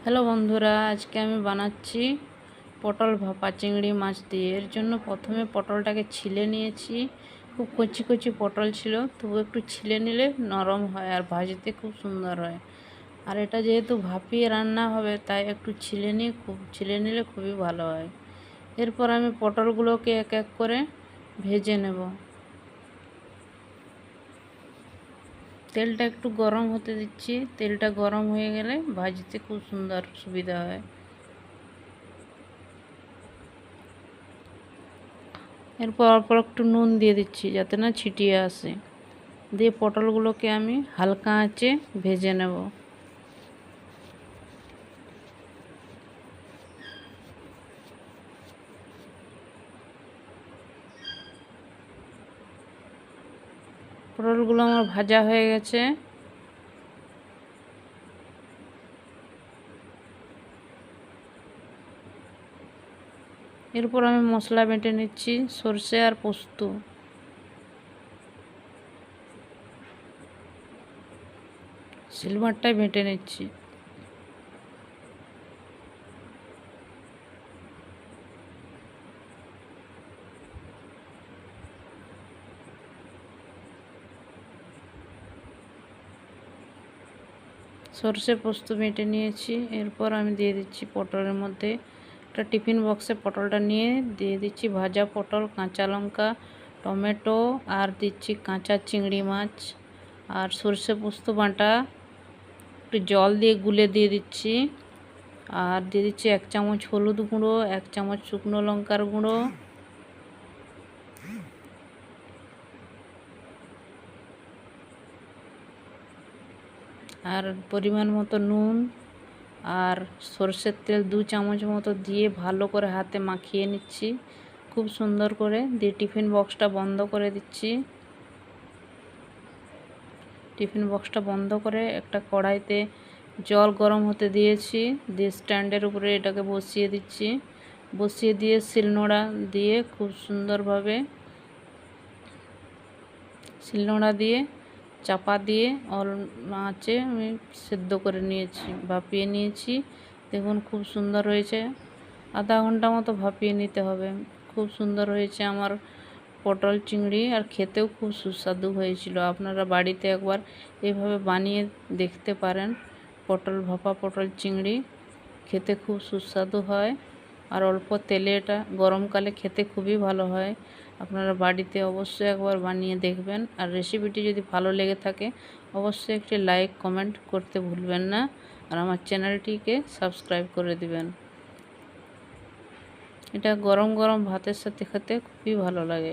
Hello বন্ধুরা, আজকে আমি বানাচ্ছি পটল ভাপা চিংড়ি মাছ দিয়ে। এর জন্য প্রথমে পটলটাকে ছিলে নিয়েছি। খুব কচি কচি পটল ছিল, তবু একটু ছিলে নিলে নরম হয় আর ভাজতে খুব সুন্দর হয়। আর এটা যেহেতু ভাপিয়ে রান্না হবে, তাই একটু ছিলে নিলে খুবই ভালো হয়। এরপর আমি পটলগুলোকে এক এক করে ভেজে নেব। তেলটা একটু গরম হতে দিচ্ছি। তেলটা গরম হয়ে গেলে ভাজতে খুব সুন্দর সুবিধা হয়। এরপর অল্প একটু নুন দিয়ে দিচ্ছি যাতে না ছিটিয়ে আসে। দিয়ে পটলগুলোকে আমি হালকা আঁচে ভেজে নেব। পটলগুলো আমার ভাজা হয়ে গেছে। এরপর আমি মশলা বেটে নিচ্ছি, সরষে আর পোস্ত। সিলভারটাই বেটে নিচ্ছি। সরষে পোস্ত বেটে নিয়েছি। এরপর আমি দিয়ে দিচ্ছি পটলের মধ্যে। একটা টিফিন বক্সে পটলটা নিয়ে দিয়ে দিচ্ছি ভাজা পটল, কাঁচা লঙ্কা, টমেটো, আর দিচ্ছি কাঁচা চিংড়ি মাছ আর সরষে পোস্ত বাটা। একটু জল দিয়ে গুলে দিয়ে দিচ্ছি। আর দিয়ে দিচ্ছি 1 চামচ হলুদ গুঁড়ো, 1 চামচ শুকনো লঙ্কার গুঁড়ো, আর পরিমাণ মতো নুন, আর সরষের তেল 2 চামচ মতো দিয়ে ভালো করে হাতে মাখিয়ে নিচ্ছি খুব সুন্দর করে। দিয়ে টিফিন বক্সটা বন্ধ করে দিচ্ছি। টিফিন বক্সটা বন্ধ করে একটা কড়াইতে জল গরম হতে দিয়েছি। দিয়ে স্ট্যান্ডের উপরে এটাকে বসিয়ে দিচ্ছি। বসিয়ে দিয়ে শিলনোড়া দিয়ে খুব সুন্দরভাবে চাপা দিয়ে আঁচে আমি সেদ্ধ করে নিয়েছি, ভাপিয়ে নিয়েছি। দেখুন খুব সুন্দর হয়েছে। আধা ঘন্টা মতো ভাপিয়ে নিতে হবে। খুব সুন্দর হয়েছে আমার পটল চিংড়ি, আর খেতেও খুব সুস্বাদু হয়েছিল। আপনারা বাড়িতে একবার এভাবে বানিয়ে দেখতে পারেন। পটল ভাপা পটল চিংড়ি খেতে খুব সুস্বাদু হয়, আর অল্প তেলে এটা গরমকালে খেতে খুবই ভালো হয়। আপনারা বাড়িতে অবশ্যই একবার বানিয়ে দেখবেন। আর রেসিপিটি যদি ভালো লেগে থাকে অবশ্যই একটি লাইক কমেন্ট করতে ভুলবেন না, আর আমার চ্যানেলটিকে সাবস্ক্রাইব করে দিবেন। এটা গরম গরম ভাতের সাথে খেতে খুবই ভালো লাগে।